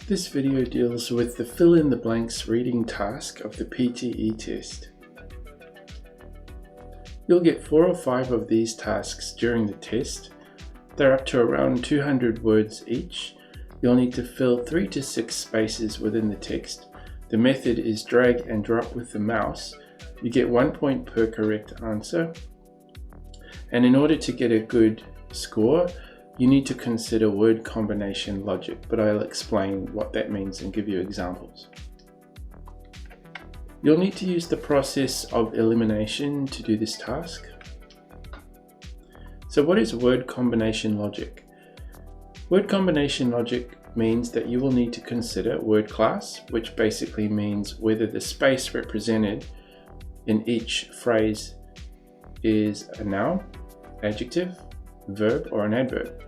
This video deals with the fill in the blanks reading task of the PTE test. You'll get 4 or 5 of these tasks during the test. They're up to around 200 words each. You'll need to fill 3 to 6 spaces within the text. The method is drag and drop with the mouse. You get 1 point per correct answer. And in order to get a good score, you need to consider word combination logic, but I'll explain what that means and give you examples. You'll need to use the process of elimination to do this task. So what is word combination logic? Word combination logic means that you will need to consider word class, which basically means whether the space represented in each phrase is a noun, adjective, verb, or an adverb.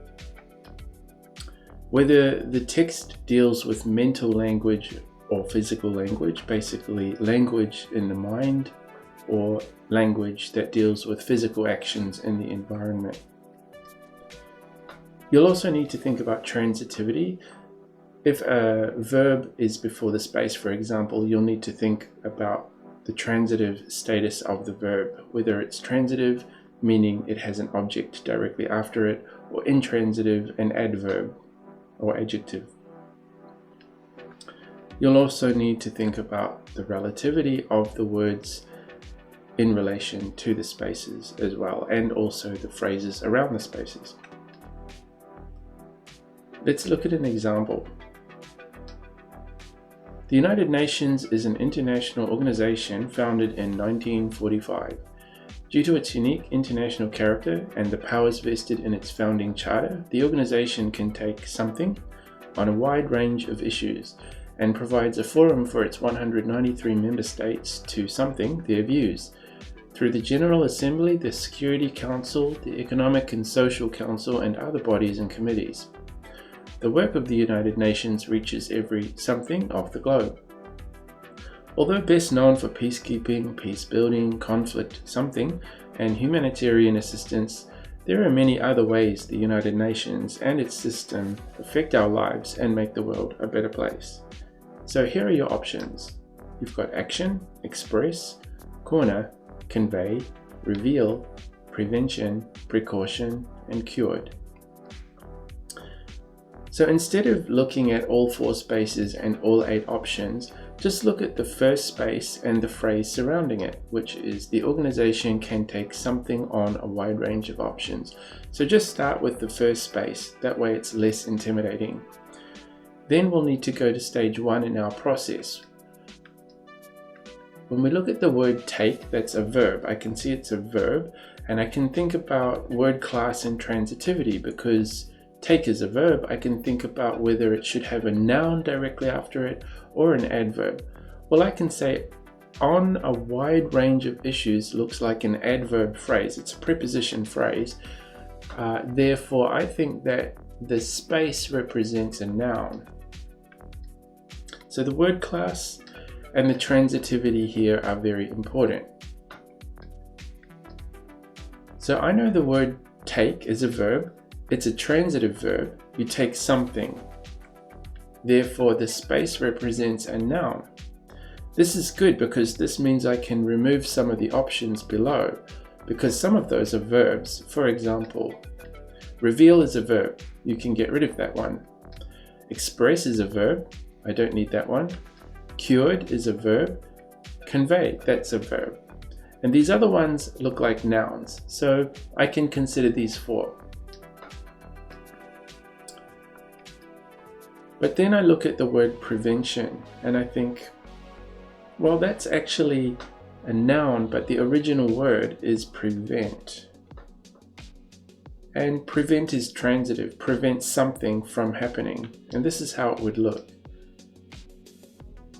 Whether the text deals with mental language or physical language, basically language in the mind, or language that deals with physical actions in the environment. You'll also need to think about transitivity. If a verb is before the space, for example, you'll need to think about the transitive status of the verb, whether it's transitive, meaning it has an object directly after it, or intransitive, an adverb or adjective. You'll also need to think about the relativity of the words in relation to the spaces as well, and also the phrases around the spaces. Let's look at an example. The United Nations is an international organization founded in 1945. Due to its unique international character and the powers vested in its founding charter, the organization can take something on a wide range of issues and provides a forum for its 193 member states to something their views. Through the General Assembly, the Security Council, the Economic and Social Council, and other bodies and committees. The work of the United Nations reaches every something of the globe. Although best known for peacekeeping, peace building, conflict something, and humanitarian assistance, there are many other ways the United Nations and its system affect our lives and make the world a better place. So here are your options. You've got action, express, corner, convey, reveal, prevention, precaution, and cured. So instead of looking at all 4 spaces and all 8 options, just look at the first space and the phrase surrounding it, which is the organization can take something on a wide range of options. So just start with the first space, that way it's less intimidating. Then we'll need to go to stage 1 in our process. When we look at the word take, that's a verb. I can see it's a verb, and I can think about word class and transitivity. Because take is a verb, I can think about whether it should have a noun directly after it or an adverb. Well, I can say on a wide range of issues looks like an adverb phrase. It's a preposition phrase. Therefore, I think that the space represents a noun. So the word class and the transitivity here are very important. So I know the word take is a verb. It's a transitive verb. You take something. Therefore, the space represents a noun. This is good because this means I can remove some of the options below, because some of those are verbs. For example, reveal is a verb. You can get rid of that one. Express is a verb. I don't need that one. Cured is a verb. Convey, that's a verb. And these other ones look like nouns, so I can consider these 4. But then I look at the word prevention and I think, well, that's actually a noun, but the original word is prevent. And prevent is transitive, prevent something from happening. And this is how it would look.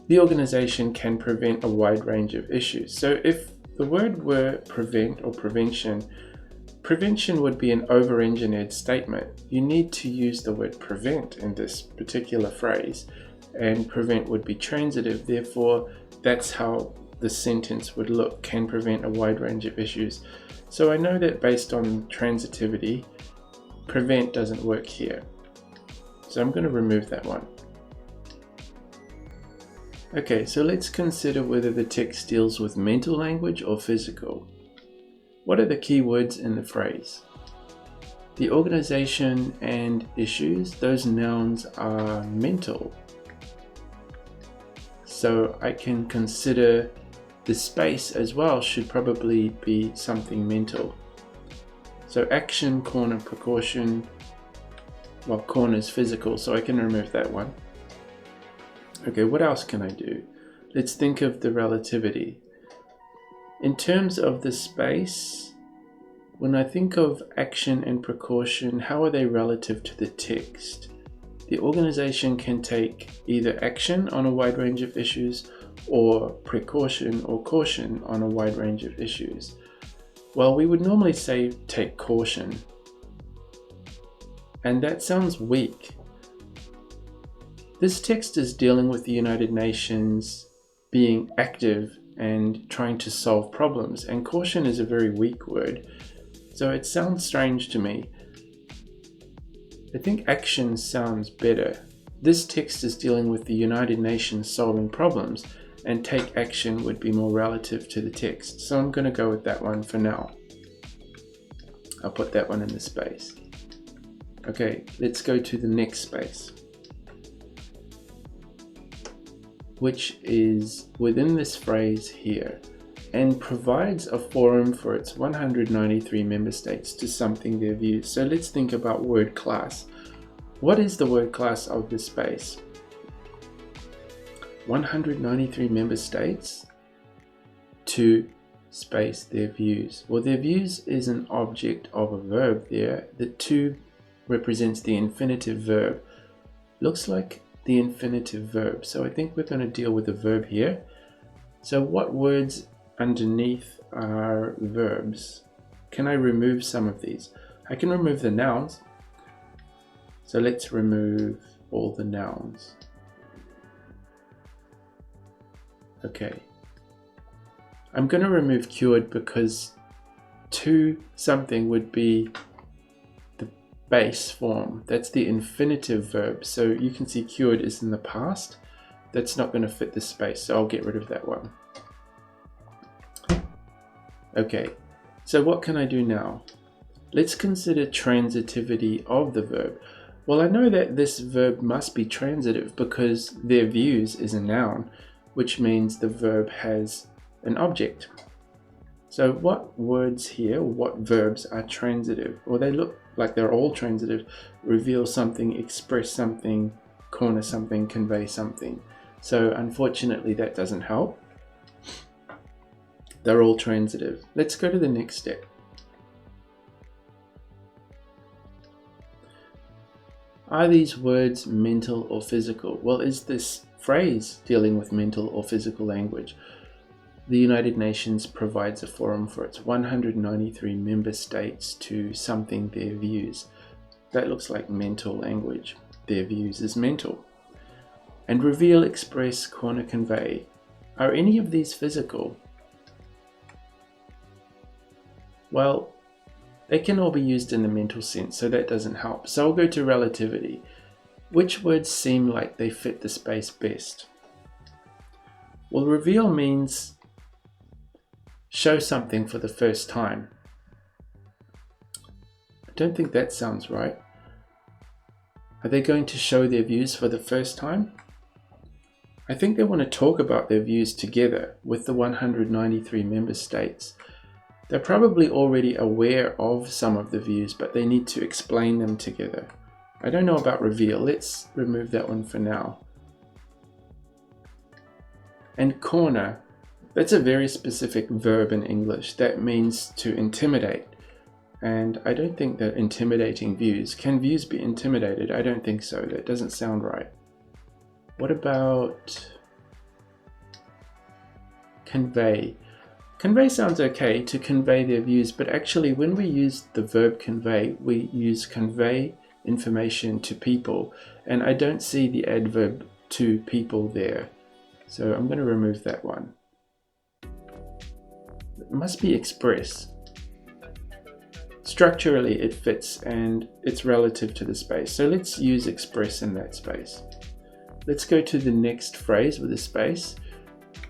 The organization can prevent a wide range of issues. So if the word were prevent or prevention, prevention would be an over-engineered statement. You need to use the word prevent in this particular phrase, and prevent would be transitive. Therefore, that's how the sentence would look, can prevent a wide range of issues. So I know that based on transitivity, prevent doesn't work here. So I'm going to remove that one. Okay, so let's consider whether the text deals with mental language or physical. What are the key words in the phrase? The organization and issues, those nouns are mental. So I can consider the space as well should probably be something mental. So action, corner, precaution, well, corner is physical, so I can remove that one. Okay, what else can I do? Let's think of the relativity. In terms of the space, when I think of action and precaution, how are they relative to the text? The organization can take either action on a wide range of issues or precaution or caution on a wide range of issues. Well, we would normally say take caution. And that sounds weak. This text is dealing with the United Nations being active and trying to solve problems, and caution is a very weak word, so it sounds strange to me. I think action sounds better. This text is dealing with the United Nations solving problems, and take action would be more relative to the text, so I'm going to go with that one for now. I'll put that one in the space. Okay, let's go to the next space, which is within this phrase here, and provides a forum for its 193 member states to something their views. So let's think about word class. What is the word class of this space? 193 member states to space their views. Well, their views is an object of a verb there. The to represents the infinitive verb. Looks like the infinitive verb. So I think we're going to deal with the verb here. So what words underneath are verbs? Can I remove some of these? I can remove the nouns. So let's remove all the nouns. Okay. I'm going to remove cured because to something would be the base form. That's the infinitive verb. So you can see cured is in the past. That's not going to fit the space, so I'll get rid of that one. Okay, so what can I do now? Let's consider transitivity of the verb. Well, I know that this verb must be transitive because their views is a noun, which means the verb has an object. So what words here, what verbs are transitive? Well, they look like they're all transitive. Reveal something, express something, corner something, convey something. So unfortunately that doesn't help. They're all transitive. Let's go to the next step. Are these words mental or physical? Well, is this phrase dealing with mental or physical language? The United Nations provides a forum for its 193 member states to something their views. That looks like mental language. Their views is mental. And reveal, express, corner, convey. Are any of these physical? Well, they can all be used in the mental sense, so that doesn't help. So I'll go to relativity. Which words seem like they fit the space best? Well, reveal means show something for the first time. I don't think that sounds right. Are they going to show their views for the first time? I think they want to talk about their views together with the 193 member states. They're probably already aware of some of the views, but they need to explain them together. I don't know about reveal. Let's remove that one for now. And corner, that's a very specific verb in English. That means to intimidate. And I don't think they're intimidating views. Can views be intimidated? I don't think so. That doesn't sound right. What about convey? Convey sounds okay, to convey their views, but actually when we use the verb convey, we use convey information to people, and I don't see the adverb to people there. So I'm going to remove that one. It must be express. Structurally it fits and it's relative to the space. So let's use express in that space. Let's go to the next phrase with a space,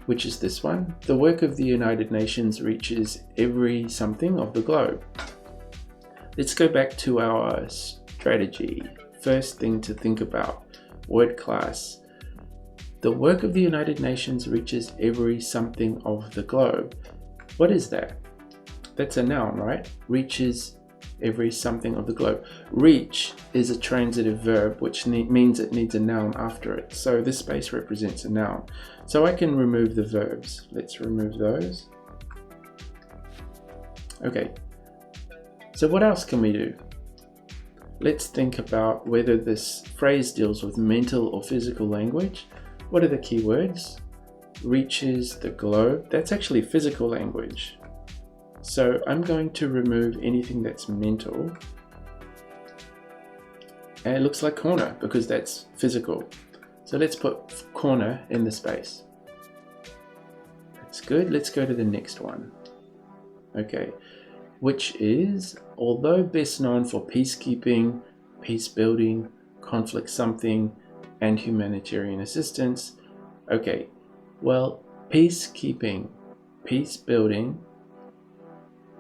which is this one. The work of the United Nations reaches every something of the globe. Let's go back to our strategy. First thing to think about, word class. The work of the United Nations reaches every something of the globe. What is that? That's a noun, right? Reaches every something of the globe. Reach is a transitive verb, which means it needs a noun after it. So this space represents a noun. So I can remove the verbs. Let's remove those. Okay. So what else can we do? Let's think about whether this phrase deals with mental or physical language. What are the key words? Reaches the globe. That's actually physical language. So I'm going to remove anything that's mental. And it looks like corner because that's physical. So let's put corner in the space. That's good. Let's go to the next one. Okay, which is, although best known for peacekeeping, peace building, conflict something, and humanitarian assistance. Okay, well, peacekeeping, peace building,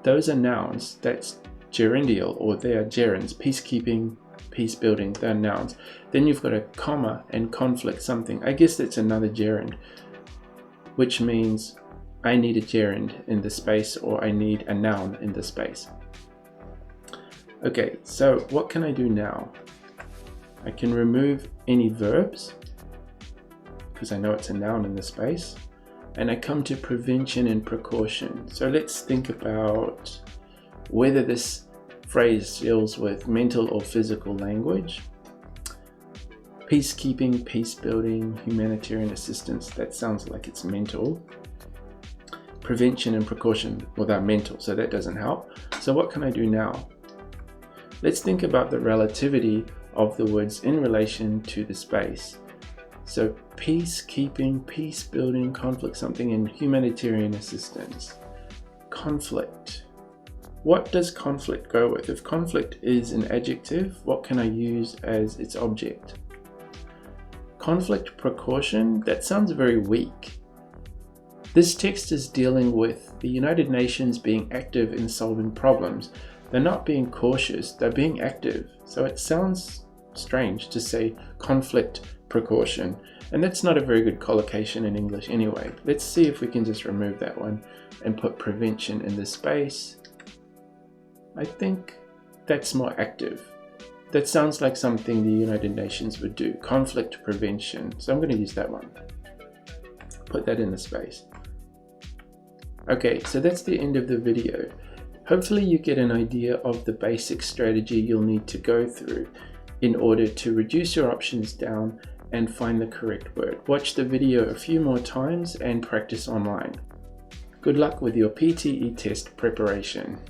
those are nouns. That's gerundial, or they are gerunds. Peacekeeping, peace building, they're nouns. Then you've got a comma and conflict something. I guess that's another gerund, which means I need a gerund in the space, or I need a noun in the space. Okay, so what can I do now? I can remove any verbs because I know it's a noun in the space, and I come to prevention and precaution. So let's think about whether this phrase deals with mental or physical language. Peacekeeping, peace building, humanitarian assistance, that sounds like it's mental. Prevention and precaution, well, they're mental, so that doesn't help. So what can I do now? Let's think about the relativity of the words in relation to the space. So peacekeeping, peace building, conflict something, and humanitarian assistance. Conflict. What does conflict go with? If conflict is an adjective, what can I use as its object? Conflict precaution, that sounds very weak. This text is dealing with the United Nations being active in solving problems. They're not being cautious, they're being active. So it sounds strange to say conflict precaution, and that's not a very good collocation in English anyway. Let's see if we can just remove that one and put prevention in the space. I think that's more active. That sounds like something the United Nations would do, conflict prevention. So I'm going to use that one. Put that in the space. Okay, so that's the end of the video. Hopefully you get an idea of the basic strategy you'll need to go through in order to reduce your options down and find the correct word. Watch the video a few more times and practice online. Good luck with your PTE test preparation.